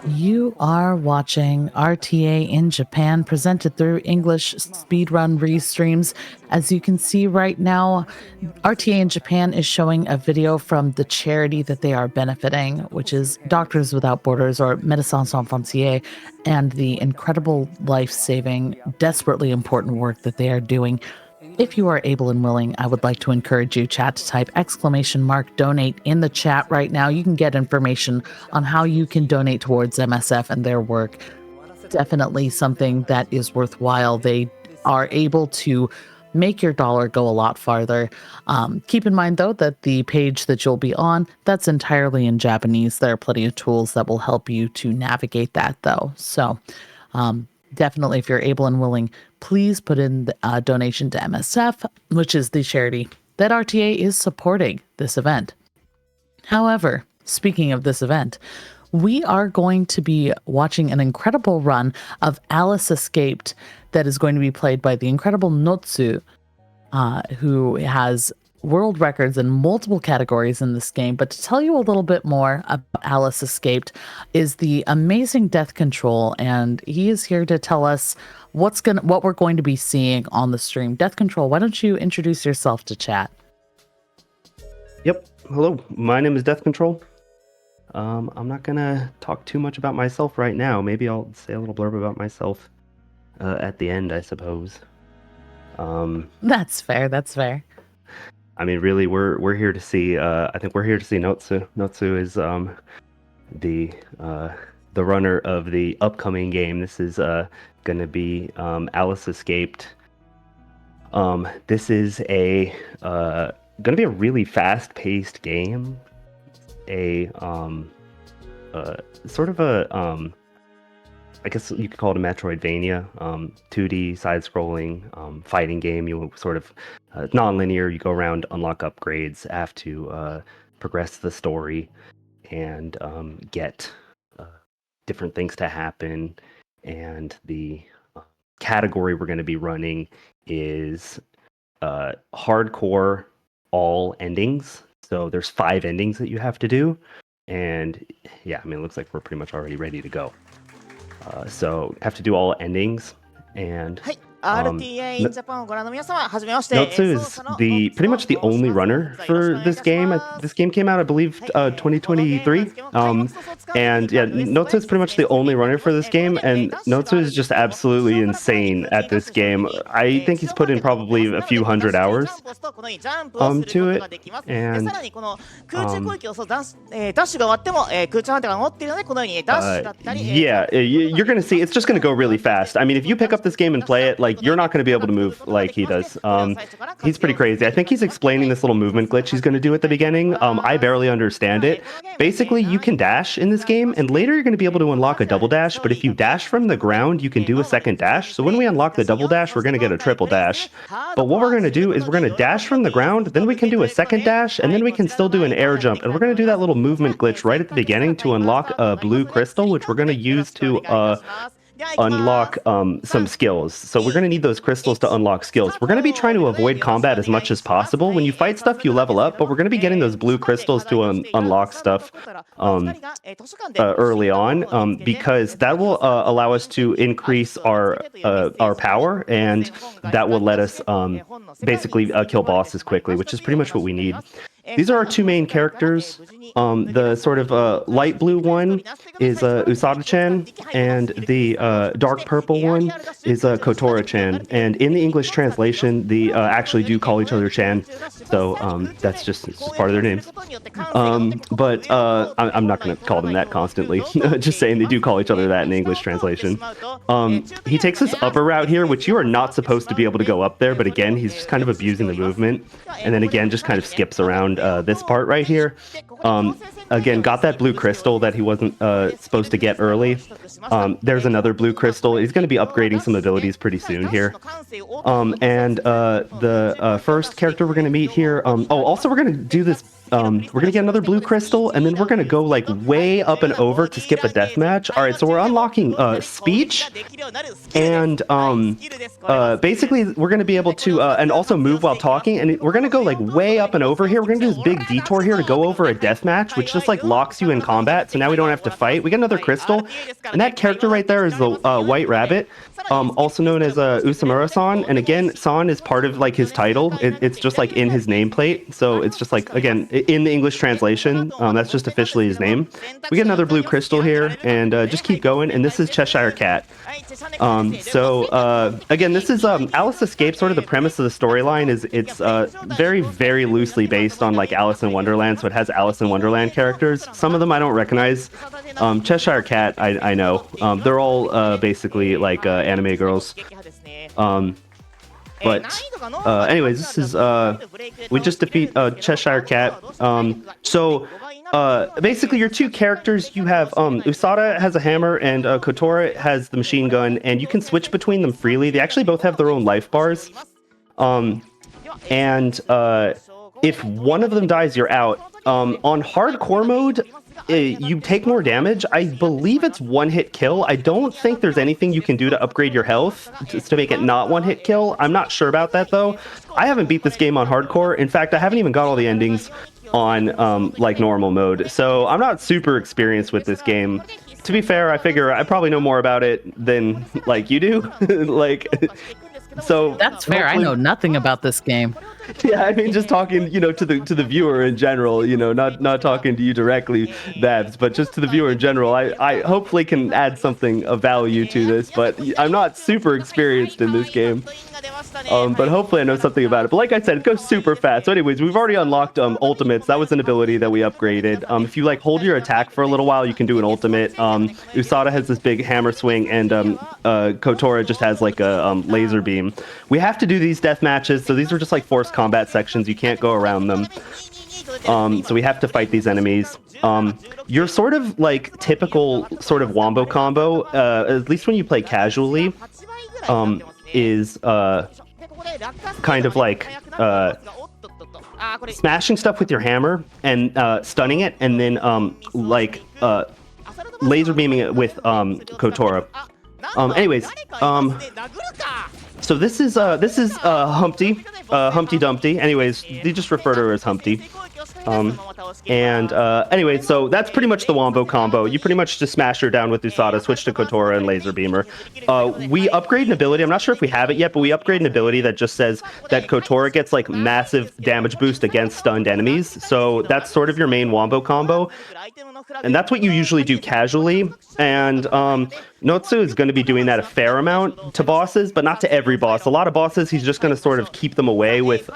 You are watching RTA in Japan, presented through English Speedrun Restreams. As you can see right now, RTA in Japan is showing a video from the charity that they are benefiting, which is Doctors Without Borders, or Médecins Sans Frontières, and the incredible life-saving, desperately important work that they are doing. If you are able and willing, I would like to encourage you, chat, to type !donate in the chat right now. You can get information on how you can donate towards MSF and their work. Definitely something that is worthwhile. They are able to make your dollar go a lot farther. Keep in mind, though, that the page that you'll be on, that's entirely in Japanese. There are plenty of tools that will help you to navigate that, though. So, definitely, if you're able and willing, please put in the donation to MSF, which is the charity that RTA is supporting this event. However, speaking of this event, we are going to be watching an incredible run of Alice Escaped that is going to be played by the incredible Notsu, who has world records in multiple categories in this game. But to tell you a little bit more about Alice Escaped is the amazing DeathKontrol, and he is here to tell us what we're going to be seeing on the stream. DeathKontrol, why don't you introduce yourself to chat? Yep. Hello, my name is DeathKontrol. I'm not gonna talk too much about myself right now. Maybe I'll say a little blurb about myself at the end, I suppose. That's fair. That's fair. I mean, really, we're here to see. I think we're here to see Notsu. Notsu is the runner of the upcoming game. This is going to be Alice Escaped. This is a going to be a really fast-paced game. A sort of a I guess you could call it a Metroidvania, 2D side-scrolling fighting game. You sort of non-linear. You go around, unlock upgrades, have to progress the story, and get different things to happen. And the category we're going to be running is hardcore all endings. So there's 5 endings that you have to do. And yeah, I mean, it looks like we're pretty much already ready to go. So have to do all endings, and RTA in Japan をご覧の皆様、はじめまして。 Notsu is pretty much the only runner for this game. This game came out, I believe, 2023. And yeah, Notsu is pretty much the only runner for this game, and Notsu is just absolutely insane at this game. I think he's put in probably a few hundred hours to it. And yeah, you're gonna see it's just gonna go really fast. I mean, if you pick up this game and play it, like, you're not going to be able to move like he does. He's pretty crazy. I think he's explaining this little movement glitch he's going to do at the beginning. I barely understand it. Basically, you can dash in this game, and later you're going to be able to unlock a double dash, but if you dash from the ground, you can do a second dash. So when we unlock the double dash, we're going to get a triple dash. But what we're going to do is we're going to dash from the ground, then we can do a second dash, and then we can still do an air jump. And we're going to do that little movement glitch right at the beginning to unlock a blue crystal, which we're going to use to unlock some skills. So we're going to need those crystals to unlock skills. We're going to be trying to avoid combat as much as possible. When you fight stuff, you level up, but we're going to be getting those blue crystals to unlock stuff early on, because that will allow us to increase our power, and that will let us basically kill bosses quickly, which is pretty much what we need. These are our 2 main characters. The sort of light blue one is Usada-chan, and the dark purple one is Kotora-chan. And in the English translation, they actually do call each other Chan, so that's just part of their names. But I'm not going to call them that constantly. Just saying, they do call each other that in the English translation. He takes this upper route here, which you are not supposed to be able to go up there, but again, he's just kind of abusing the movement, and then again, just kind of skips around this part right here. Again, got that blue crystal that he wasn't supposed to get early. There's another blue crystal. He's going to be upgrading some abilities pretty soon here. And the first character we're going to meet here. Also we're going to do this we're gonna get another blue crystal, and then we're gonna go like way up and over to skip a death match. All right, so we're unlocking speech, and basically we're gonna be able to and also move while talking, and we're gonna go like way up and over here. We're gonna do this big detour here to go over a death match, which just like locks you in combat. So now we don't have to fight. We get another crystal, and that character right there is the White Rabbit, also known as Usamura-san. And again, San is part of like his title. It's just like in his nameplate, so it's just like, again, in the English translation, that's just officially his name. We get another blue crystal here, and just keep going. And this is Cheshire Cat. Again, this is Alice Escape. Sort of the premise of the storyline is it's very, very loosely based on like Alice in Wonderland, so it has Alice in Wonderland characters. Some of them I don't recognize. Cheshire Cat, I know. They're all basically like anime girls. Anyways, this is we just defeat Cheshire Cat. Basically your two characters, you have Usada has a hammer and Kotora has the machine gun, and you can switch between them freely. They actually both have their own life bars. If one of them dies, you're out. On hardcore mode, you take more damage. I believe it's one-hit kill. I don't think there's anything you can do to upgrade your health to make it not one-hit kill. I'm not sure about that, though. I haven't beat this game on hardcore. In fact, I haven't even got all the endings on like normal mode. So I'm not super experienced with this game. To be fair, I figure I probably know more about it than like you do. So that's fair. I know nothing about this game. Yeah, I mean, just talking, to the viewer in general, not talking to you directly, Babs, but just to the viewer in general. I hopefully can add something of value to this, but I'm not super experienced in this game. But hopefully I know something about it. But like I said, it goes super fast. So anyways, we've already unlocked ultimates. That was an ability that we upgraded. If you like hold your attack for a little while, you can do an ultimate. Usada has this big hammer swing, and Kotora just has like a laser beam. We have to do these death matches, so these are just like forced combat sections. You can't go around them. So we have to fight these enemies. Your sort of like typical sort of wombo combo, at least when you play casually, is kind of like smashing stuff with your hammer and stunning it, and then laser beaming it with Kotora. So this is Humpty Dumpty. Anyways, they just refer to her as Humpty. Anyway, so that's pretty much the wombo combo. You pretty much just smash her down with Usada, switch to Kotora, and laser beamer. We upgrade an ability. I'm not sure if we have it yet, but we upgrade an ability that just says that Kotora gets like massive damage boost against stunned enemies. So that's sort of your main wombo combo, and that's what you usually do casually. And Notsu is going to be doing that a fair amount to bosses, but not to every boss. A lot of bosses, he's just going to sort of keep them away with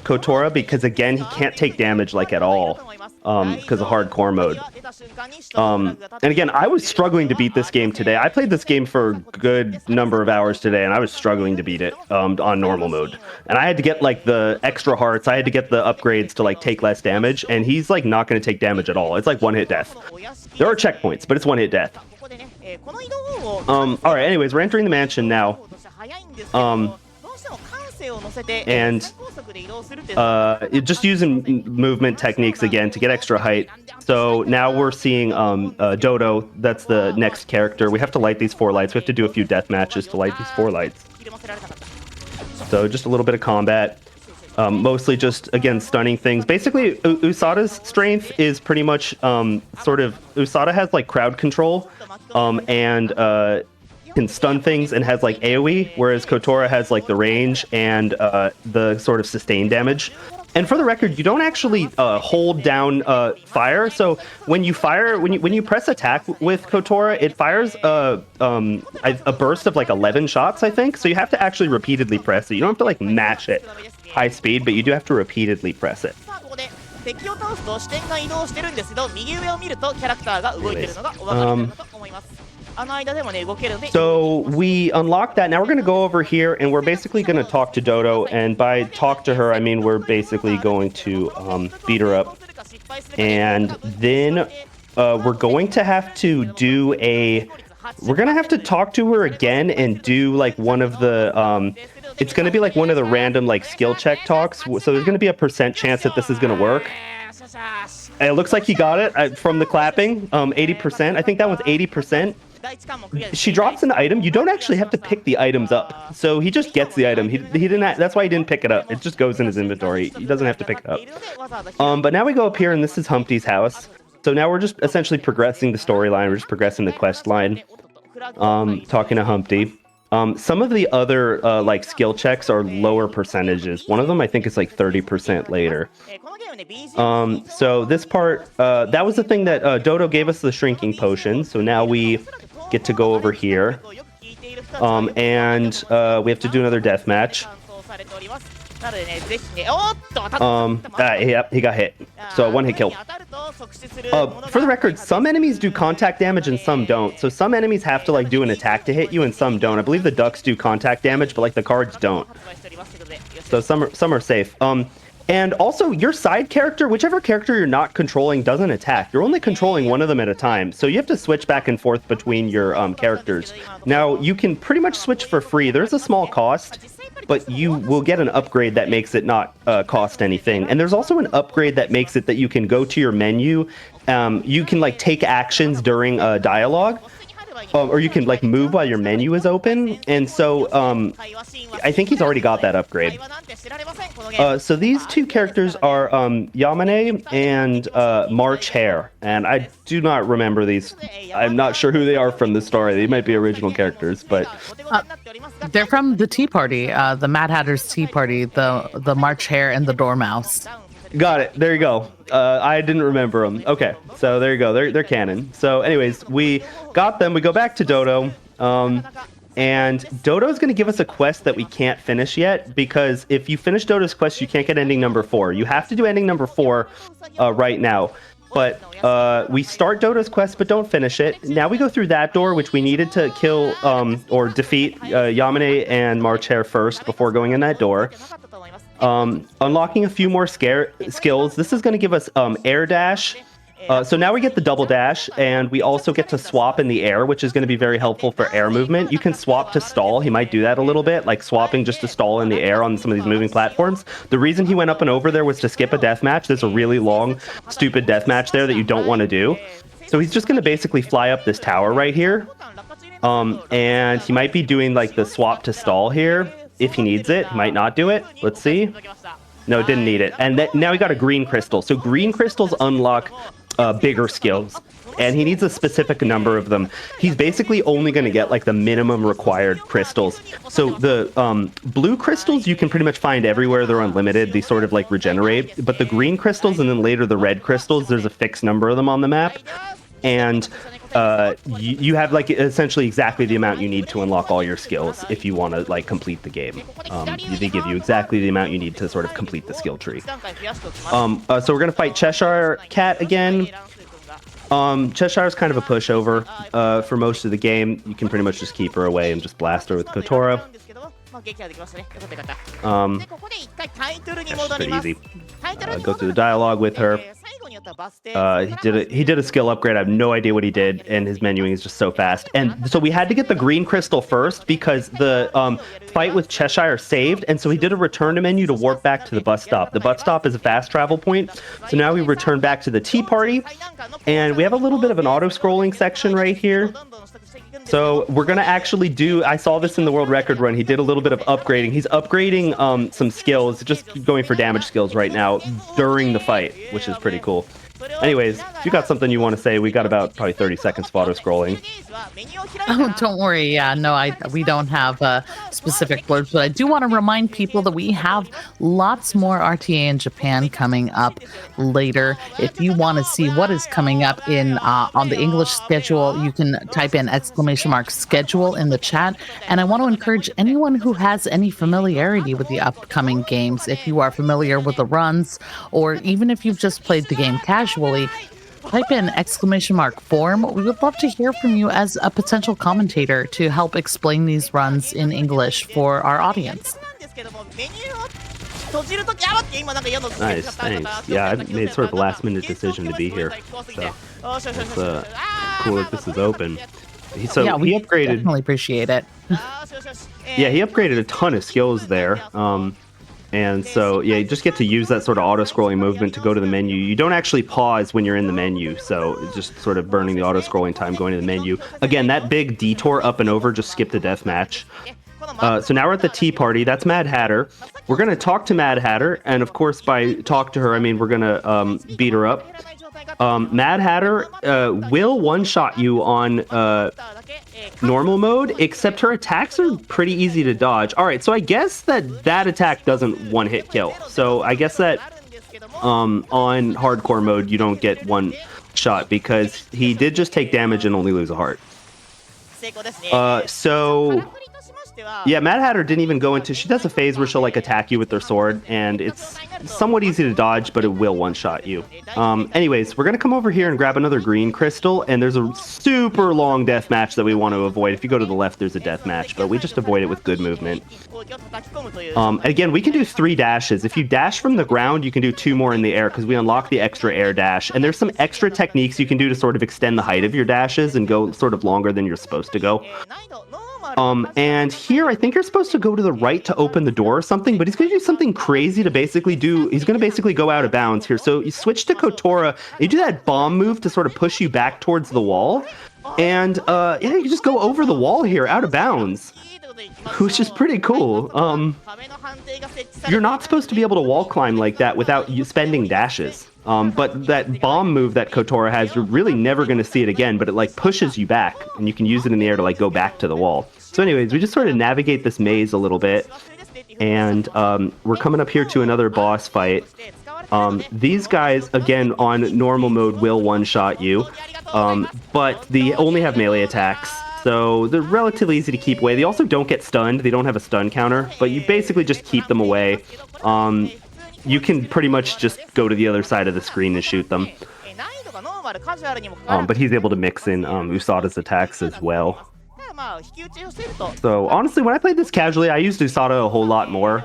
Kotora, because again, he can't take damage like at all because of hardcore mode. And again, I was struggling to beat this game today. I played this game for a good number of hours today, and I was struggling to beat it on normal mode. And I had to get like the extra hearts. I had to get the upgrades to like take less damage, and he's like not going to take damage at all. It's like one-hit death. There are checkpoints, but it's one-hit death. All right, anyways, we're entering the mansion now. Just using movement techniques again to get extra height. So now we're seeing Dodo. That's the next character. We have to light these 4 lights. We have to do a few death matches to light these 4 lights. So just a little bit of combat. Mostly just, again, stunning things. Basically, Usada's strength is pretty much Usada has like crowd control and can stun things and has like AoE, whereas Kotora has like the range and the sort of sustained damage. And for the record, you don't actually hold down fire. So when you fire, when you press attack with Kotora, it fires a burst of like 11 shots, I think. So you have to actually repeatedly press it. You don't have to like match it high speed, but you do have to repeatedly press it. So we unlocked that. Now we're going to go over here, and we're basically going to talk to Dodo. And by talk to her, I mean we're basically going to beat her up. And then we're going to have to do we're going to have to talk to her again and do like one of the it's going to be like one of the random like skill check talks. So there's going to be a % chance that this is going to work. And it looks like he got it from the clapping. 80%. I think that one's 80%. She drops an item. You don't actually have to pick the items up. So he just gets the item. He didn't. That's why he didn't pick it up. It just goes in his inventory. He doesn't have to pick it up. But now we go up here, and this is Humpty's house. So now we're just essentially progressing the storyline. We're just progressing the quest line. Talking to Humpty. Some of the other like skill checks are lower percentages. One of them I think is like 30% later. So this part, that was the thing that Dodo gave us the shrinking potion. So now we get to go over here. And we have to do another death match. Yep, he got hit. So one hit kill. For the record, some enemies do contact damage and some don't. So some enemies have to like do an attack to hit you and some don't. I believe the ducks do contact damage, but like the cards don't. So some are safe. And also your side character, whichever character you're not controlling doesn't attack. You're only controlling one of them at a time. So you have to switch back and forth between your characters. Now you can pretty much switch for free. There's a small cost, but you will get an upgrade that makes it not cost anything. And there's also an upgrade that makes it that you can go to your menu. You can like take actions during a dialogue. Or you can like move while your menu is open. And so I think he's already got that upgrade. So these two characters are Yamane and March Hare. And I do not remember these. I'm not sure who they are from the story. They might be original characters, but they're from the Tea Party, the Mad Hatter's Tea Party, the March Hare and the Dormouse. Got it. There you go. I didn't remember them. Okay, so there you go. They're canon. So anyways, we got them. We go back to Dodo. And Dodo's going to give us a quest that we can't finish yet, because if you finish Dodo's quest, you can't get ending number 4. You have to do ending number 4 right now. But we start Dodo's quest, but don't finish it. Now we go through that door, which we needed to kill or defeat Yamane and March Hare first before going in that door. Unlocking a few more skills. This is going to give us air dash. So now we get the double dash, and we also get to swap in the air, which is going to be very helpful for air movement. You can swap to stall. He might do that a little bit, like swapping just to stall in the air on some of these moving platforms. The reason he went up and over there was to skip a death match. There's a really long, stupid death match there that you don't want to do. So he's just going to basically fly up this tower right here. And he might be doing like the swap to stall here. If he needs it, he might not do it. Let's see. No, didn't need it. And now he got a green crystal. So green crystals unlock bigger skills. And he needs a specific number of them. He's basically only going to get like the minimum required crystals. So the blue crystals you can pretty much find everywhere. They're unlimited. They sort of like regenerate. But the green crystals and then later the red crystals, there's a fixed number of them on the map. And you have like essentially exactly the amount you need to unlock all your skills if you want to like complete the game. They give you exactly the amount you need to sort of complete the skill tree. So we're gonna fight Cheshire Cat again. Cheshire's kind of a pushover for most of the game. You can pretty much just keep her away and just blast her with Kotora. That's pretty easy. Go through the dialogue with her. He did a skill upgrade. I have no idea what he did, and his menuing is just so fast. And so we had to get the green crystal first because the fight with Cheshire saved, and so he did a return to menu to warp back to the bus stop. The bus stop is a fast travel point, so now we return back to the Tea Party, and we have a little bit of an auto-scrolling section right here. So we're going to actually do, I saw this in the world record run, he did a little bit of upgrading. He's upgrading some skills, just going for damage skills right now during the fight, which is pretty cool. Anyways, if you got something you want to say, we got about probably 30 seconds of auto-scrolling. Oh, don't worry. Yeah, no, we don't have specific blurbs, but I do want to remind people that we have lots more RTA in Japan coming up later. If you want to see what is coming up in on the English schedule, you can type in !schedule in the chat. And I want to encourage anyone who has any familiarity with the upcoming games, if you are familiar with the runs, or even if you've just played the game casually, type in !form. We would love to hear from you as a potential commentator to help explain these runs in English for our audience. Nice, thanks. Yeah, I made sort of a last-minute decision to be here. So it's cool that this is open. Yeah, we upgraded. Definitely appreciate it. Yeah, he upgraded a ton of skills there. And so, yeah, you just get to use that sort of auto-scrolling movement to go to the menu. You don't actually pause when you're in the menu, so it's just sort of burning the auto-scrolling time going to the menu. Again, that big detour up and over, just skip the deathmatch. So now we're at the tea party. That's Mad Hatter. We're going to talk to Mad Hatter, and of course, by talk to her, I mean we're going to beat her up. Mad Hatter will one-shot you on normal mode, except her attacks are pretty easy to dodge. All right, so I guess that attack doesn't one-hit kill. So I guess that on hardcore mode, you don't get one shot because he did just take damage and only lose a heart. So yeah, Mad Hatter didn't even go into... She does a phase where she'll like attack you with their sword, and it's somewhat easy to dodge, but it will one-shot you. Anyways, we're going to come over here and grab another green crystal, and there's a super long death match that we want to avoid. If you go to the left, there's a death match, but we just avoid it with good movement. Again, we can do 3 dashes. If you dash from the ground, you can do 2 more in the air, because we unlock the extra air dash, and there's some extra techniques you can do to sort of extend the height of your dashes and go sort of longer than you're supposed to go. And here, I think you're supposed to go to the right to open the door or something, but he's going to do something crazy to basically do... He's going to basically go out of bounds here. So you switch to Kotora, and you do that bomb move to sort of push you back towards the wall. And, yeah, you just go over the wall here, out of bounds, which is pretty cool. You're not supposed to be able to wall climb like that without you spending dashes. But that bomb move that Kotora has, you're really never going to see it again, but it like pushes you back, and you can use it in the air to like go back to the wall. So anyways, we just sort of navigate this maze a little bit, and we're coming up here to another boss fight. These guys, again, on normal mode will one-shot you, but they only have melee attacks, so they're relatively easy to keep away. They also don't get stunned. They don't have a stun counter, but you basically just keep them away. You can pretty much just go to the other side of the screen and shoot them. But he's able to mix in Usada's attacks as well. So honestly, when I played this casually, I used Usada a whole lot more.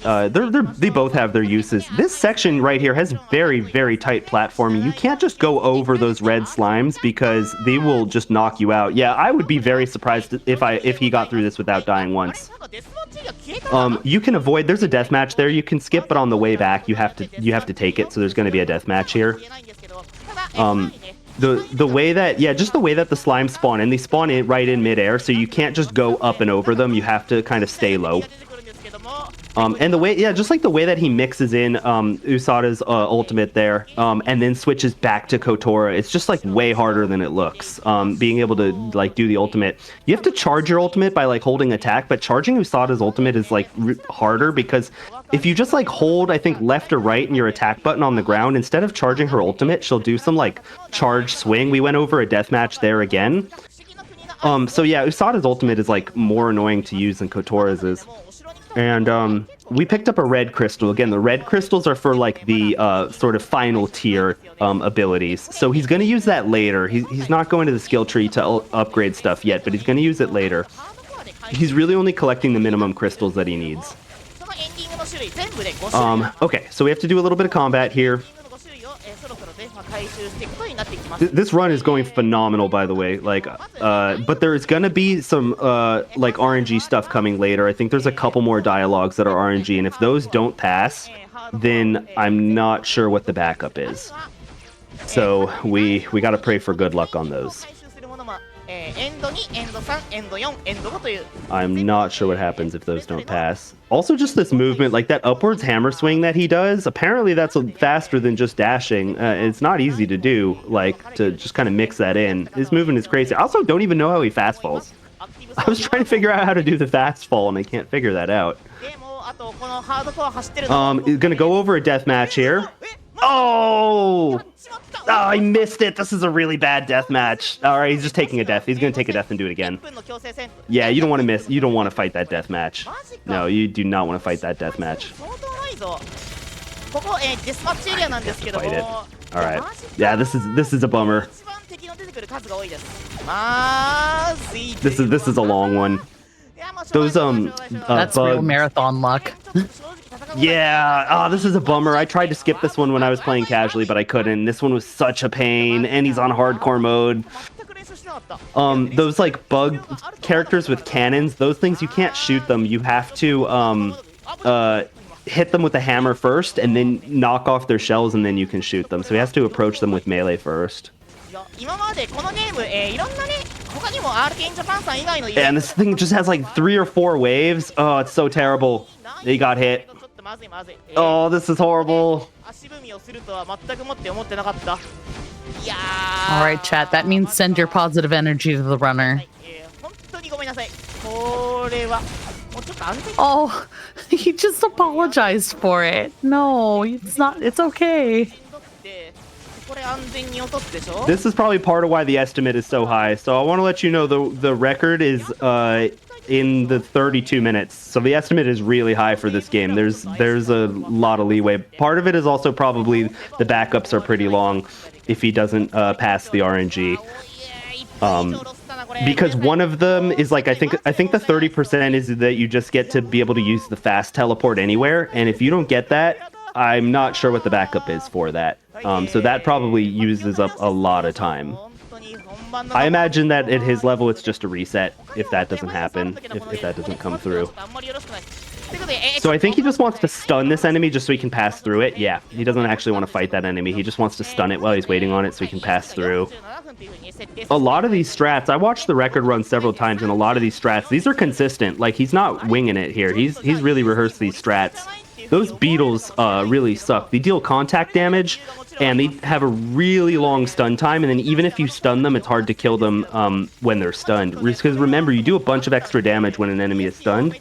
They both have their uses. This section right here has very, very tight platforming. You can't just go over those red slimes because they will just knock you out. Yeah, I would be very surprised if he got through this without dying once. You can avoid... There's a death match there you can skip, but on the way back you have to take it. So there's going to be a death match here. The way that... Yeah, just the way that the slimes spawn in. They spawn in right in midair, so you can't just go up and over them. You have to kind of stay low. And the way, yeah, just like the way that he mixes in Usada's ultimate there, and then switches back to Kotora, it's just like way harder than it looks. Being able to like do the ultimate, you have to charge your ultimate by like holding attack, but charging Usada's ultimate is like harder because if you just like hold, I think left or right and your attack button on the ground, instead of charging her ultimate, she'll do some like charge swing. We went over a deathmatch there again. So yeah, Usada's ultimate is like more annoying to use than Kotora's is. And we picked up a red crystal. Again, the red crystals are for like the sort of final tier abilities. So he's going to use that later. He's not going to the skill tree to upgrade stuff yet, but he's going to use it later. He's really only collecting the minimum crystals that he needs. Okay, so we have to do a little bit of combat here. This run is going phenomenal, by the way. Like, but there's gonna be some like RNG stuff coming later. I think there's a couple more dialogues that are RNG, and if those don't pass, then I'm not sure what the backup is. So we gotta pray for good luck on those. I'm not sure what happens if those don't pass. Also, just this movement, like that upwards hammer swing that he does, apparently that's faster than just dashing. It's not easy to do, like, to just kind of mix that in. His movement is crazy. I also don't even know how he fast falls. I was trying to figure out how to do the fast fall, and I can't figure that out. He's gonna go over a death match here. Oh! Oh, I missed it. This is a really bad death match. All right, he's just taking a death. He's going to take a death and do it again. Yeah, you don't want to miss. You don't want to fight that death match. No, you do not want to fight that death match. Fight it. All right. Yeah, this is a bummer. This is a long one. Those that's real marathon luck. Yeah, oh, this is a bummer. I tried to skip this one when I was playing casually, but I couldn't. This one was such a pain, and he's on hardcore mode. those like bug characters with cannons, those things you can't shoot them. You have to hit them with a hammer first and then knock off their shells and then you can shoot them. So he has to approach them with melee first. And this thing just has like 3 or 4 waves. Oh, it's so terrible. He got hit. Oh, this is horrible. All right, chat. That means send your positive energy to the runner. Oh, he just apologized for it. No, it's not. It's okay. This is probably part of why the estimate is so high. So I want to let you know the record is in the 32 minutes. So the estimate is really high for this game. There's a lot of leeway. Part of it is also probably the backups are pretty long if he doesn't pass the RNG. Because one of them is like I think the 30% is that you just get to be able to use the fast teleport anywhere, and if you don't get that, I'm not sure what the backup is for that. So that probably uses up a lot of time. I imagine that at his level it's just a reset if that doesn't happen, if that doesn't come through. So I think he just wants to stun this enemy just so he can pass through it. Yeah, he doesn't actually want to fight that enemy. He just wants to stun it while he's waiting on it so he can pass through. A lot of these strats, I watched the record run several times, and a lot of these strats, these are consistent. Like, he's not winging it here. He's really rehearsed these strats. Those beetles really suck. They deal contact damage, and they have a really long stun time, and then even if you stun them, it's hard to kill them when they're stunned. Because remember, you do a bunch of extra damage when an enemy is stunned.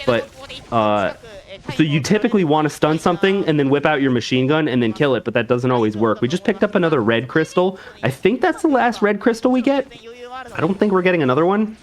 But, so you typically want to stun something and then whip out your machine gun and then kill it, but that doesn't always work. We just picked up another red crystal. I think that's the last red crystal we get. I don't think we're getting another one.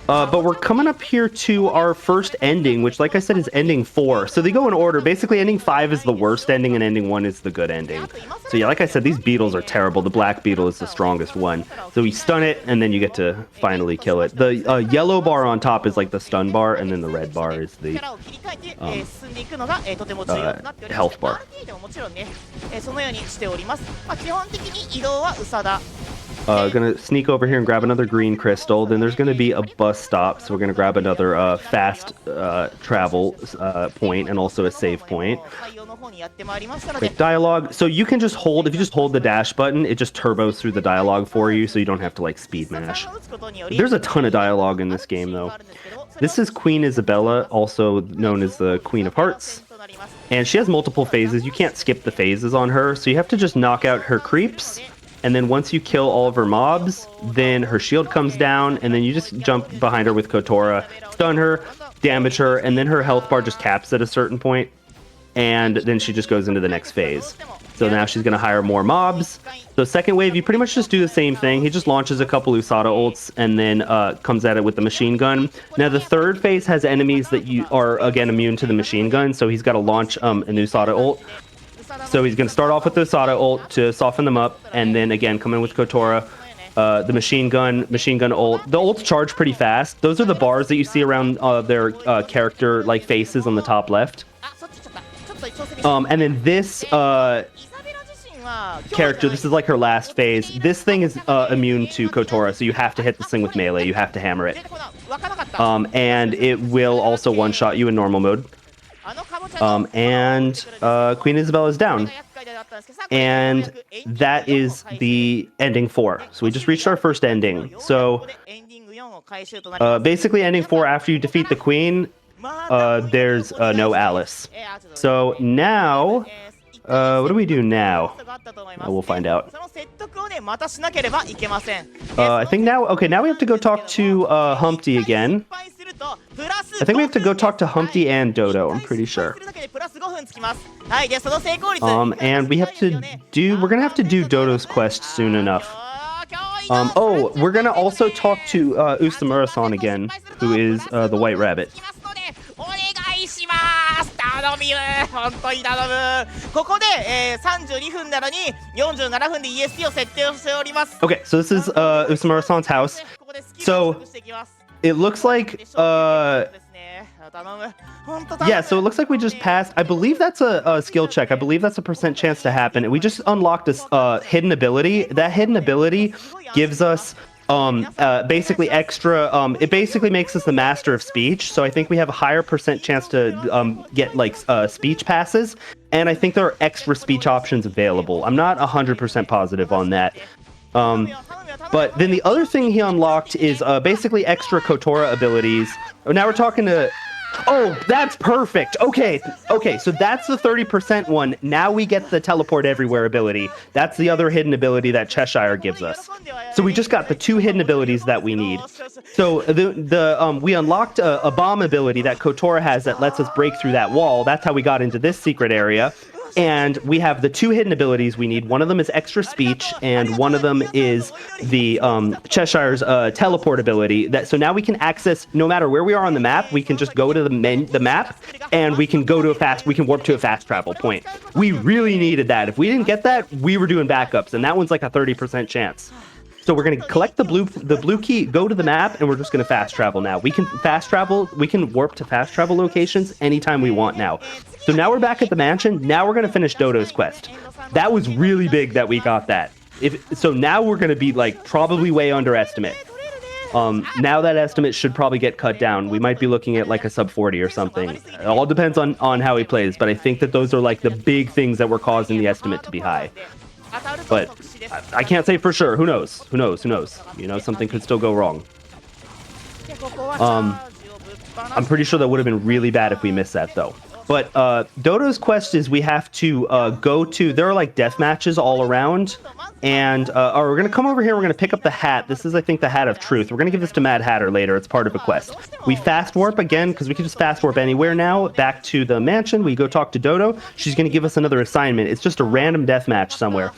But we're coming up here to our first ending, which, like I said, is ending 4. So they go in order. Basically, ending 5 is the worst ending, and ending 1 is the good ending. So yeah, like I said, these beetles are terrible. The black beetle is the strongest one. So we stun it, and then you get to finally kill it. The yellow bar on top is like the stun bar, and then the red bar is the health bar. Gonna sneak over here and grab another green crystal. Then there's gonna be a bus stop, so we're gonna grab another fast travel point and also a save point. Quick dialogue. So you can just hold, if you just hold the dash button, it just turbos through the dialogue for you, so you don't have to like speed mash. There's a ton of dialogue in this game though. This is Queen Isabella, also known as the Queen of Hearts. And she has multiple phases. You can't skip the phases on her, so you have to just knock out her creeps. And then once you kill all of her mobs, then her shield comes down, and then you just jump behind her with Kotora, stun her, damage her, and then her health bar just caps at a certain point, and then she just goes into the next phase. So now she's going to hire more mobs. So second wave, you pretty much just do the same thing. He just launches a couple USADA ults, and then comes at it with the machine gun. Now the third phase has enemies that you are, again, immune to the machine gun, so he's got to launch an USADA ult. So he's going to start off with the USADA ult to soften them up, and then again come in with Kotora, the machine gun ult. The ults charge pretty fast. Those are the bars that you see around their character like faces on the top left. And then this character, this is like her last phase. This thing is immune to Kotora, so you have to hit this thing with melee. You have to hammer it. And it will also one-shot you in normal mode. Queen Isabella is down. And that is the ending 4. So we just reached our first ending. So basically ending 4, after you defeat the queen, there's no Alice. So now, what do we do now? We'll find out. I think now, okay, now we have to go talk to Humpty again. I think we have to go talk to Humpty and Dodo, I'm pretty sure. And we have to do, we're gonna have to do Dodo's quest soon enough. Oh, we're gonna also talk to Usamura-san again, who is the White Rabbit. Okay, so this is Usamura-san's house. So it looks like Yeah, so it looks like we just passed. I believe that's a skill check. I believe that's a % chance to happen. And we just unlocked this hidden ability. That hidden ability gives us basically extra. It basically makes us the master of speech. So I think we have a higher % chance to get like speech passes. And I think there are extra speech options available. I'm not 100% positive on that. But then the other thing he unlocked is basically extra Kotora abilities. Oh, now we're talking to... Oh, that's perfect. Okay, so that's the 30% one. Now we get the teleport everywhere ability. That's the other hidden ability that Cheshire gives us. So we just got the 2 hidden abilities that we need. So we unlocked a bomb ability that Kotora has that lets us break through that wall. That's how we got into this secret area. And we have the 2 hidden abilities we need. One of them is extra speech, and one of them is the Cheshire's teleport ability. So now we can access, no matter where we are on the map, we can just go to the map, and we can go to we can warp to a fast travel point. We really needed that. If we didn't get that, we were doing backups, and that one's like a 30% chance. So we're going to collect the blue key, go to the map, and we're just going to fast travel now. We can fast travel, we can warp to fast travel locations anytime we want now. So now we're back at the mansion. Now we're going to finish Dodo's quest. That was really big that we got that. So now we're going to be like probably way underestimate. Now that estimate should probably get cut down. We might be looking at like a sub 40 or something. It all depends on how he plays, but I think that those are like the big things that were causing the estimate to be high. But I can't say for sure. Who knows? Who knows? Who knows? You know, something could still go wrong. I'm pretty sure that would have been really bad if we missed that, though. But Dodo's quest is we have to go to... There are, like, death matches all around. And we're going to come over here. We're going to pick up the hat. This is, I think, the Hat of Truth. We're going to give this to Mad Hatter later. It's part of a quest. We fast warp again, because we can just fast warp anywhere now. Back to the mansion. We go talk to Dodo. She's going to give us another assignment. It's just a random death match somewhere.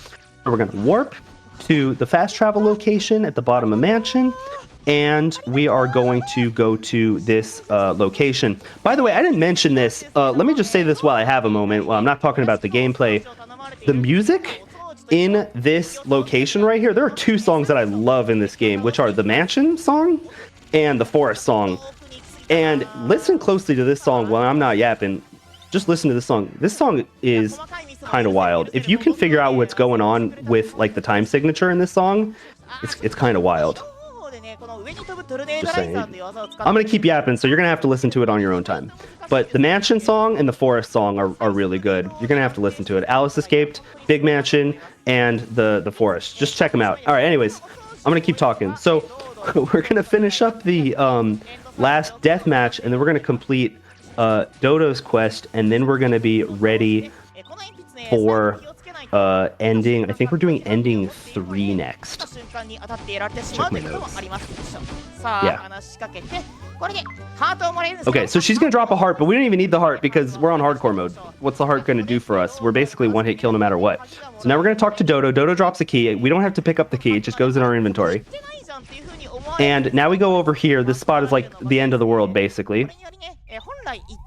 So we're going to warp to the fast travel location at the bottom of mansion. And we are going to go to this location. By the way, I didn't mention this. Let me just say this while I have a moment. Well, I'm not talking about the gameplay. The music in this location right here, there are 2 songs that I love in this game, which are the Mansion song and the Forest song. And listen closely to this song while I'm not yapping. Just listen to this song. This song is kind of wild. If you can figure out what's going on with like the time signature in this song, it's kind of wild. Just saying. I'm going to keep yapping, so you're going to have to listen to it on your own time. But the Mansion song and the Forest song are really good. You're going to have to listen to it. Alice Escaped, Big Mansion, and the Forest. Just check them out. All right, anyways, I'm going to keep talking. So we're going to finish up the last death match, and then we're going to complete Dodo's quest, and then we're going to be ready for ending. I think we're doing ending 3 next. Check my notes. Yeah. Okay, so she's gonna drop a heart, but we don't even need the heart because we're on hardcore mode. What's the heart gonna do for us? We're basically one hit kill no matter what. So now we're gonna talk to Dodo. Dodo drops a key. We don't have to pick up the key. It just goes in our inventory. And now we go over here. This spot is like the end of the world, basically.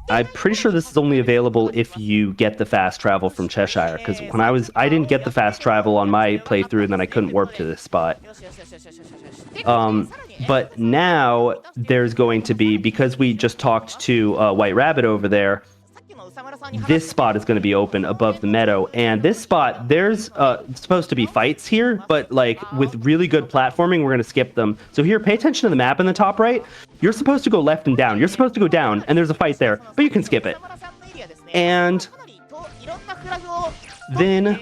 I'm pretty sure this is only available if you get the fast travel from Cheshire, because when I didn't get the fast travel on my playthrough, and then I couldn't warp to this spot. But now there's going to be, because we just talked to White Rabbit over there, this spot is going to be open above the meadow, and this spot, there's supposed to be fights here, but like with really good platforming, we're going to skip them. So here, pay attention to the map in the top right. You're supposed to go left and down. You're supposed to go down, and there's a fight there, but you can skip it. And then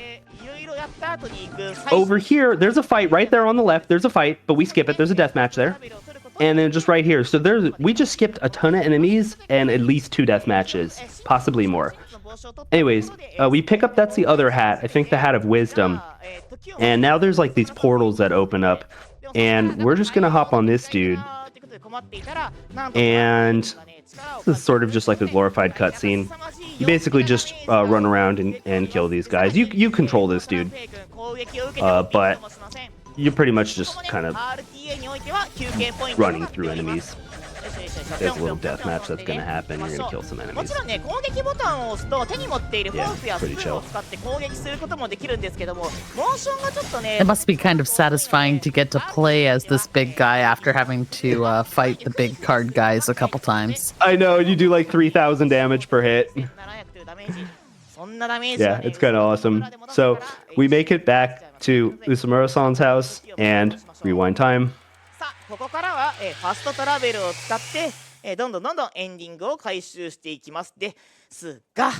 over here, there's a fight right there on the left. There's a fight, but we skip it. There's a death match there. And then just right here. So we just skipped a ton of enemies and at least 2 death matches, possibly more. Anyways, we pick up, that's the other hat. I think the Hat of Wisdom. And now there's like these portals that open up. And we're just going to hop on this dude. And this is sort of just like a glorified cutscene. You basically just run around and kill these guys. You control this dude. But you're pretty much just kind of running through enemies. there's a little death match that's going to happen. You're going to kill some も enemies. ちろんね、攻撃ボタンを押すと手に持っているフォークやスプ pretty ーンを chill. 使って攻撃することもできるんですけども、モーションがちょっとね It must be kind of satisfying to get to play as this big guy after having to fight the big card guys a couple times. I know, you do like 3,000 damage per hit. 700というダメージ。そんなダメージ Yeah, it's kind of awesome. So we make it back to Usamura-san's house and rewind time. さあ、ここからは、ファストトラベルを使って、どんどんエンディングを回収していきます。ですが、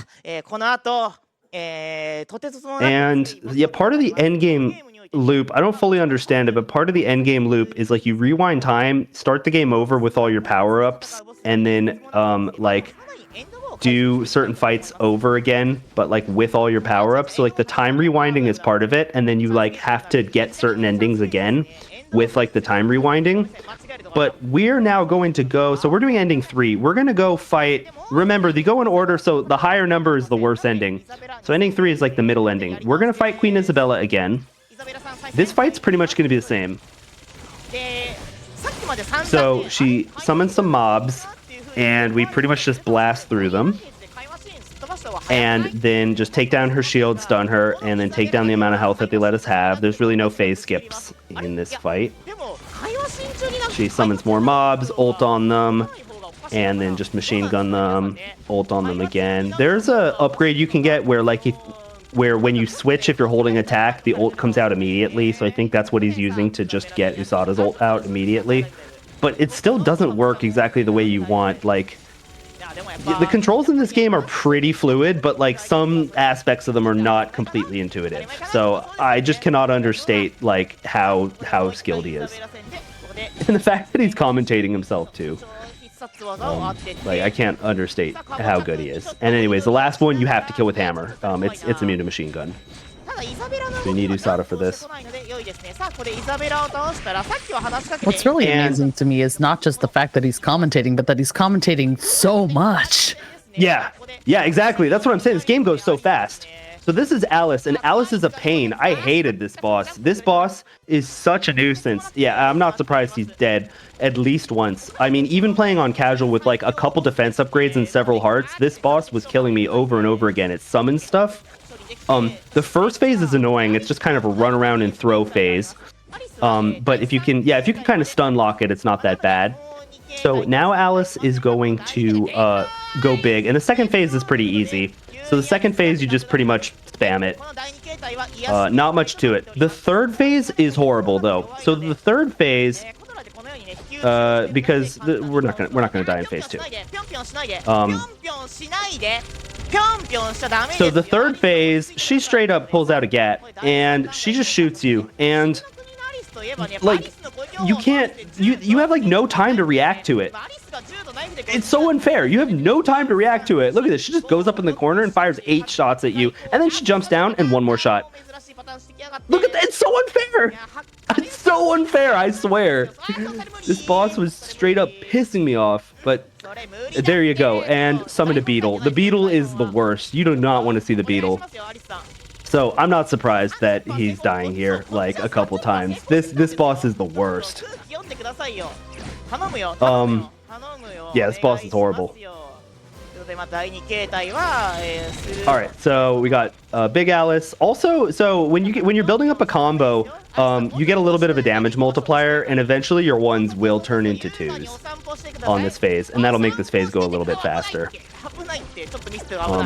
この後、とてつもなく And yeah, part of the end game loop, I don't fully understand it, but part of the end game loop is like you rewind time, start the game over with all your power-ups, and then like do certain fights over again, but like with all your power-ups. So like the time rewinding is part of it, and then you like have to get certain endings again with like the time rewinding. But we're now going to go, so we're doing ending 3. We're going to go fight, remember they go in order, so the higher number is the worst ending. So ending 3 is like the middle ending. We're going to fight Queen Isabella again. This fight's pretty much going to be the same. So she summons some mobs, and we pretty much just blast through them. And then just take down her shield, stun her, and then take down the amount of health that they let us have. There's really no phase skips in this fight. She summons more mobs, ult on them, and then just machine gun them, ult on them again. There's a upgrade you can get where like where when you switch, if you're holding attack, the ult comes out immediately. So I think that's what he's using to just get Usada's ult out immediately. But it still doesn't work exactly the way you want. Like, the controls in this game are pretty fluid, but like some aspects of them are not completely intuitive. So I just cannot understate like how skilled he is. And the fact that he's commentating himself too. Like, I can't understate how good he is. And anyways, the last one you have to kill with hammer. It's immune to machine gun. We need Usada for this. What's really amazing to me is not just the fact that he's commentating, but that he's commentating so much. Yeah, exactly. That's what I'm saying. This game goes so fast. So this is Alice, and Alice is a pain. I hated this boss. This boss is such a nuisance. Yeah, I'm not surprised he's dead at least once. I mean, even playing on casual with like a couple defense upgrades and several hearts, this boss was killing me over and over again. It summons stuff. The first phase is annoying. It's just kind of a run around and throw phase. But if you can kind of stun lock it, it's not that bad. So now Alice is going to go big, and the second phase is pretty easy. So the second phase, you just pretty much spam it. Not much to it. The third phase is horrible though. So the third phase, because we're not gonna die in phase 2. So the third phase, she straight up pulls out a gat and she just shoots you, and like you have like no time to react to it. It's so unfair. You have no time to react to it. Look at this. She just goes up in the corner and fires 8 shots at you, and then she jumps down and 1 more shot. Look at that. It's so unfair. It's so unfair, I swear. This boss was straight up pissing me off, but there you go. And summon a beetle. The beetle is the worst. You do not want to see the beetle. So I'm not surprised that he's dying here like a couple times. This boss is the worst. Yeah, this boss is horrible. Alright, so we got Big Alice. Also, so when you're building up a combo, you get a little bit of a damage multiplier, and eventually your 1s will turn into 2s on this phase, and that'll make this phase go a little bit faster.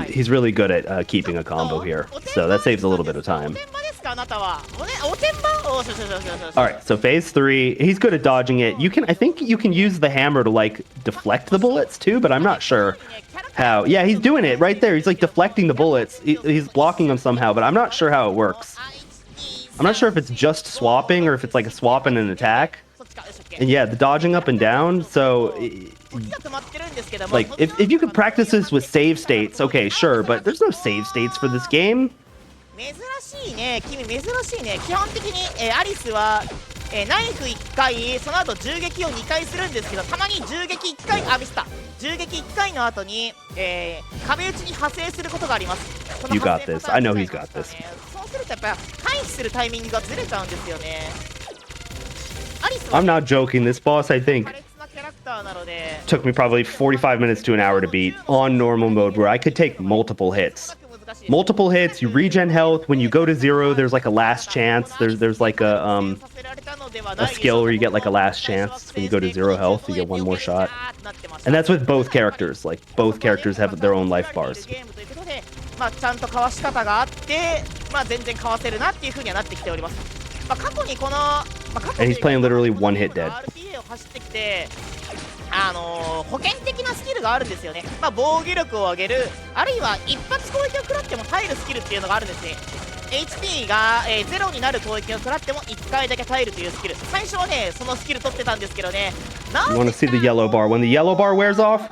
He's really good at keeping a combo here, so that saves a little bit of time. Alright, so phase 3, he's good at dodging it. I think you can use the hammer to like deflect the bullets too, but I'm not sure how. Yeah, he's doing it right there. He's like deflecting the bullets. He's blocking them somehow, but I'm not sure how it works. I'm not sure if it's just swapping or if it's like a swap and an attack. And yeah, the dodging up and down, so like if you could practice this with save states, okay, sure, but there's no save states for this game. 珍しいね、君珍しいね。基本的に、アリスは、ナイフ1回、その後銃撃を2回するんですけど、たまに銃撃1回、ミスった。銃撃1回の後に、壁打ちに派生することがあります。You got this. I know he's got this. そうするとやっぱ回避するタイミングがずれちゃうんですよね。アリスは I'm not joking. This boss, I think, took me probably 45 minutes to an hour to beat on normal mode, where I could take multiple hits. Multiple hits, you regen health. When you go to 0, there's like a last chance. There's like a skill where you get like a last chance. When you go to 0 health, you get one more shot. And that's with both characters. Like, both characters have their own life bars. まあちゃんとかわし方があって、まあ全然かわせるなっていう風にはなってきております。まあ過去にこの、まあ過去 And he's playing literally one hit dead. RTA を走ってきて、保険的なスキルがあるんですよね。まあ防御力を上げる、あるいは一発攻撃を食らっても耐えるスキルっていうのがあるんですね。HP が、0になる攻撃を食らっても1回だけ耐えるというスキル。最初はね、そのスキル取ってたんですけどね。You want to see the yellow bar? When the yellow bar wears off?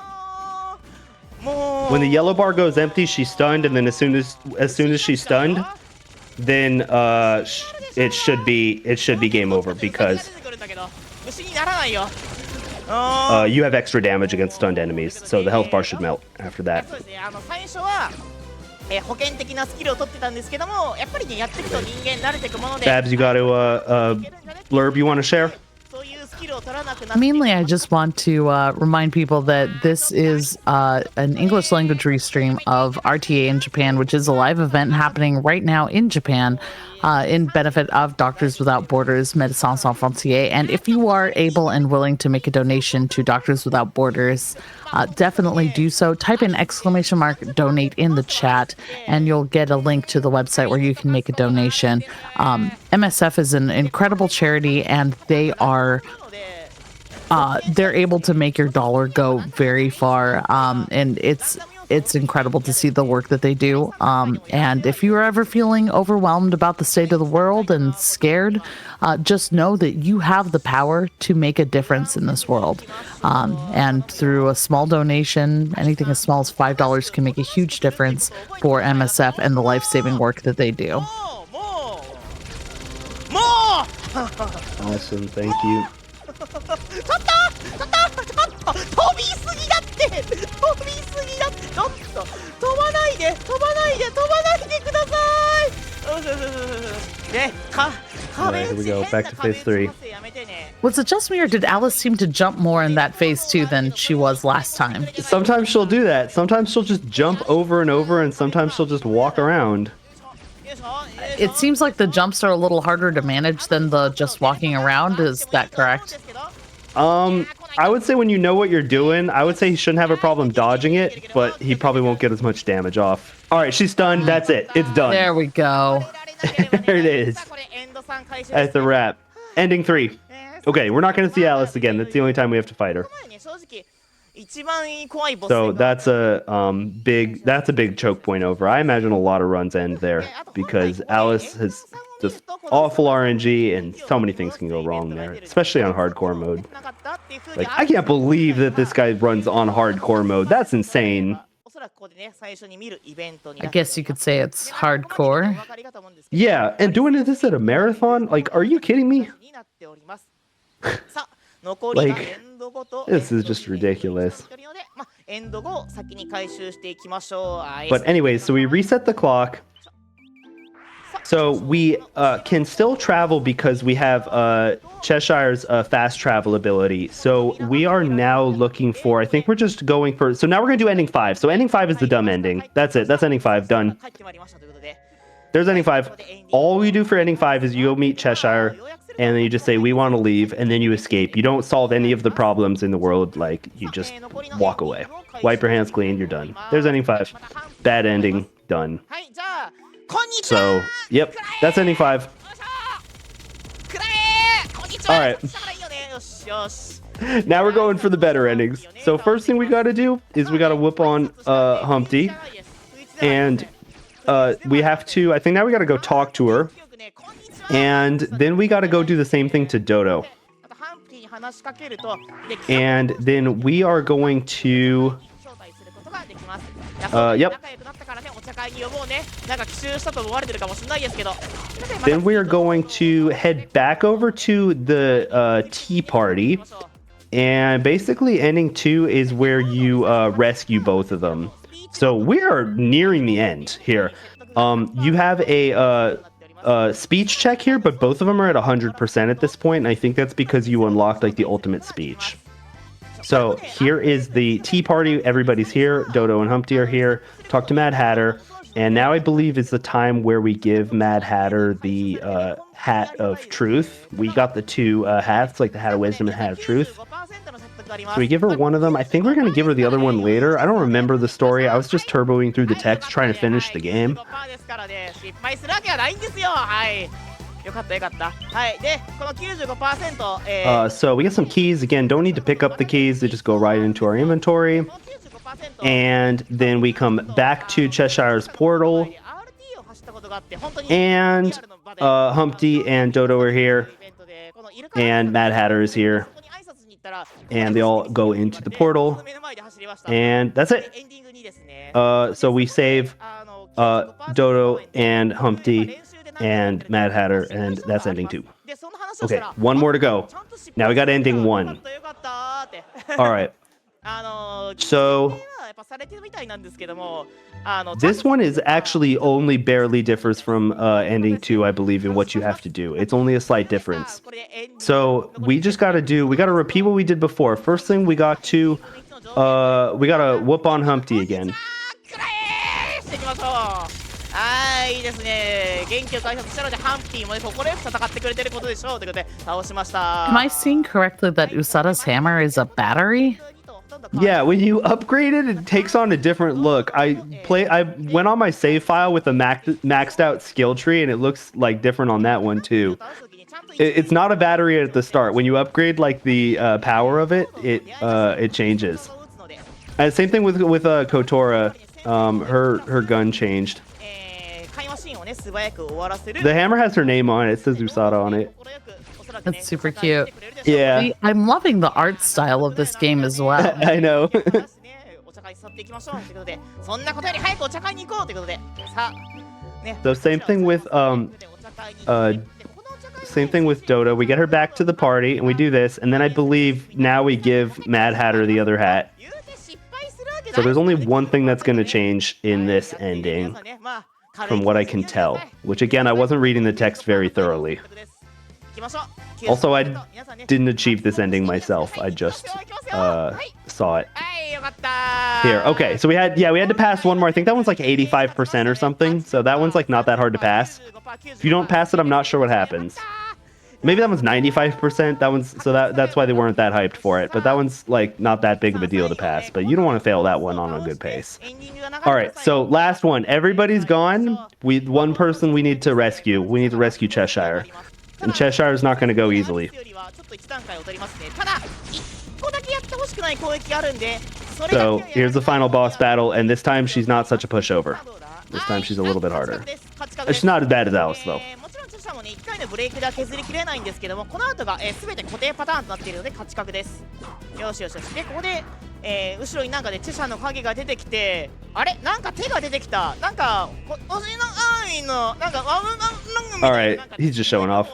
When the yellow bar goes empty, she's stunned, and then as soon as she's stunned, then it should be game over, because you have extra damage against stunned enemies, so the health bar should melt after that. 保険的なスキルを取ってたんですけども、やっぱりね、やっていくと人間慣れていくもので。 Babs, you got to blurb you want to share? Mainly, I just want to remind people that this is an English language restream of RTA in Japan, which is a live event happening right now in Japan in benefit of Doctors Without Borders, Médecins Sans Frontières. And if you are able and willing to make a donation to Doctors Without Borders, definitely do so. Type in !donate in the chat, and you'll get a link to the website where you can make a donation. MSF is an incredible charity, and they are they're able to make your dollar go very far, and it's incredible to see the work that they do. And if you are ever feeling overwhelmed about the state of the world and scared, just know that you have the power to make a difference in this world. And through a small donation, anything as small as $5 can make a huge difference for MSF and the life-saving work that they do. Awesome, thank you. ちょっと飛びすぎだって飛びすぎだってちょっと飛ばないでくださいねAlright, here we go, back to phase 3. Was it just me, or did Alice seem to jump more in that phase 2 than she was last time? Sometimes she'll do that. Sometimes she'll just jump over and over, and sometimes she'll just walk around. It seems like the jumps are a little harder to manage than the just walking around. Is that correct? I would say when you know what you're doing, I would say he shouldn't have a problem dodging it, but he probably won't get as much damage off. All right, she's stunned. That's it. It's done. There we go. There it is. That's the wrap. Ending 3. Okay, we're not going to see Alice again. That's the only time we have to fight her. So that's a big choke point over. I imagine a lot of runs end there, because Alice has just awful RNG, and so many things can go wrong there, especially on hardcore mode. Like, I can't believe that this guy runs on hardcore mode. That's insane. I guess you could say it's hardcore. Yeah, and doing this at a marathon? Like, are you kidding me? Like, this is just ridiculous. But anyway, so we reset the clock. So we can still travel because we have Cheshire's fast travel ability. So we are now looking for, I think we're just going for, so now we're going to do ending 5. So ending 5 is the dumb ending. That's it. That's ending 5. Done. There's ending 5. All we do for ending 5 is you go meet Cheshire, and then you just say, we want to leave, and then you escape. You don't solve any of the problems in the world. Like, you just walk away. Wipe your hands clean, you're done. There's ending 5. Bad ending. Done. So, yep, that's ending 5. Alright. Now we're going for the better endings. So first thing we gotta do is we gotta whoop on Humpty. And we have to, I think now we gotta go talk to her. And then we gotta go do the same thing to Dodo. And then we are going to... Yep. Then we are going to head back over to the tea party. And basically ending 2 is where you rescue both of them. So we are nearing the end here. You have a speech check here, but both of them are at 100% at this point, and I think that's because you unlocked like the ultimate speech. So here is the tea party. Everybody's here. Dodo and Humpty are here. Talk to Mad Hatter. And now I believe is the time where we give Mad Hatter the Hat of Truth. We got the two hats, like the Hat of Wisdom and Hat of Truth. So we give her one of them. I think we're going to give her the other one later. I don't remember the story. I was just turboing through the text trying to finish the game. So we get some keys. Again, don't need to pick up the keys. They just go right into our inventory. And then we come back to Cheshire's portal. And Humpty and Dodo are here. And Mad Hatter is here. And they all go into the portal. And that's it. So we save Dodo and Humpty and Mad Hatter, and that's ending 2. Okay, one more to go. Now we got ending 1. All right. So this one is actually only barely differs from ending 2, I believe, in what you have to do. It's only a slight difference. So we just got to repeat what we did before. First thing, we got to whoop on Humpty again. Am I seeing correctly that Usada's hammer is a battery? Yeah, when you upgrade it, it takes on a different look. I went on my save file with a maxed out skill tree, and it looks like different on that one too. It's not a battery at the start. When you upgrade like the power of it, it changes. And same thing with Kotora. Her gun changed. The hammer has her name on it. It says Usada on it. That's super cute. Yeah. See, I'm loving the art style of this game as well. I know. So same thing with Dodo. We get her back to the party and we do this, and then I believe now we give Mad Hatter the other hat. So there's only one thing that's going to change in this ending, from what I can tell, which again, I wasn't reading the text very thoroughly. Also, I didn't achieve this ending myself. I just saw it. Here, okay, so we had to pass one more. I think that one's like 85% or something, so that one's like not that hard to pass. If you don't pass it, I'm not sure what happens. Maybe that one's 95%. That's why they weren't that hyped for it. But that one's like not that big of a deal to pass. But you don't want to fail that one on a good pace. All right, so last one. Everybody's gone. One person we need to rescue. We need to rescue Cheshire. And Cheshire is not going to go easily. So here's the final boss battle, and this time she's not such a pushover. This time she's a little bit harder. She's not as bad as Alice, though. もね1回のブレイクでは削りきれないんですけども、この後が全て固定パターンとなっているので勝ち確です。よしよしよし。でここで、後ろになんかでチェシャの影が出てきて、あれなんか手が出てきた。なんかおしのアイのなんかAlright, he's just showing off.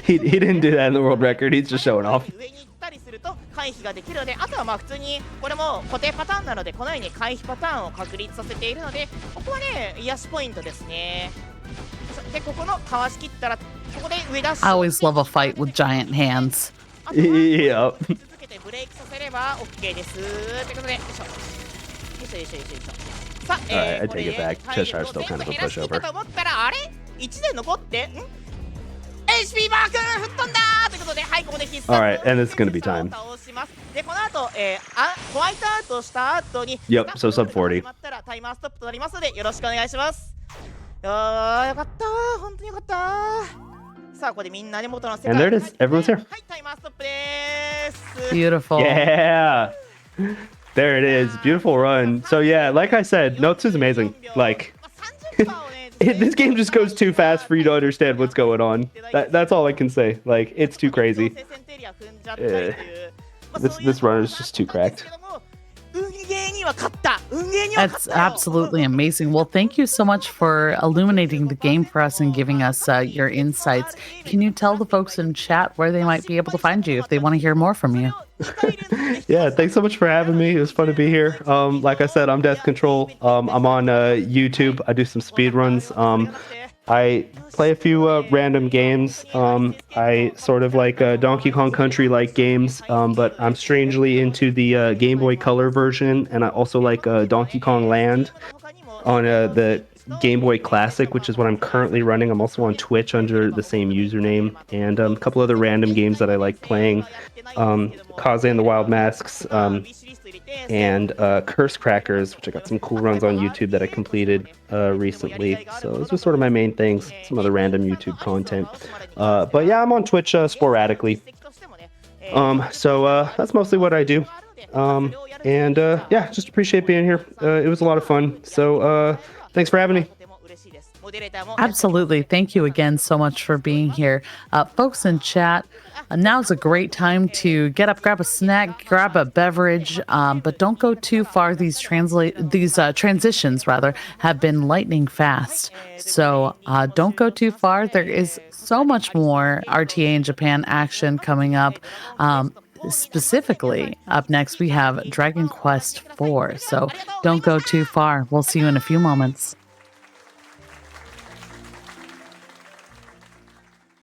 he didn't do that in the world record. He's just showing off. 上に行ったりすると回避ができるので、あとはまあ普通にこれも固定パターンなのでこのように回避パターンを確立させているので、ここはね癒しポイントですね。でここのかわしきったらここで上ダッシュ。I always love a fight with giant hands. Yep. 続けてブレイクさせれば OK です。ということで、よいしょ。よいしょよいしょよいしょ。さあ、I take it back. Cheshire's still kind of a pushover. と思ったらあれ1で残ってHP マーク吹っ飛んだということで、はい、ここで必殺 Alright, and it's gonna be time. で、この後、ホワイトアウトした後に Yep, so sub 40. タイマーストップとなりますので、よろしくお願いします。よかったー、本当によかったー。さあ、ここでみんなで元の世界 And there it is. Everyone's here. はい、タイマーストップでーす。 Beautiful. Yeah. There it is. Beautiful run. So yeah, like I said, Notes is amazing. Like, this game just goes too fast for you to understand what's going on. That's all I can say. Like, it's too crazy. This run is just too cracked. That's absolutely amazing. Well, thank you so much for illuminating the game for us and giving us your insights. Can you tell the folks in chat where they might be able to find you if they want to hear more from you? Yeah, thanks so much for having me. It was fun to be here. Like I said, I'm DeathKontrol. I'm on YouTube. I do some speedruns. I play a few random games. I sort of like Donkey Kong Country-like games, but I'm strangely into the Game Boy Color version, and I also like Donkey Kong Land on the Game Boy Classic, which is what I'm currently running. I'm also on Twitch under the same username, and a couple other random games that I like playing. Kaze and the Wild Masks, and Curse Crackers, which I got some cool runs on YouTube that I completed recently. So those are sort of my main things, some other random YouTube content. But yeah, I'm on Twitch sporadically. So that's mostly what I do. And yeah, just appreciate being here. It was a lot of fun. So thanks for having me. Absolutely. Thank you again so much for being here. Folks in chat, now's a great time to get up, grab a snack, grab a beverage, but don't go too far. These transitions rather have been lightning fast. So don't go too far. There is so much more RTA in Japan action coming up. Specifically, up next, we have Dragon Quest IV. So don't go too far. We'll see you in a few moments.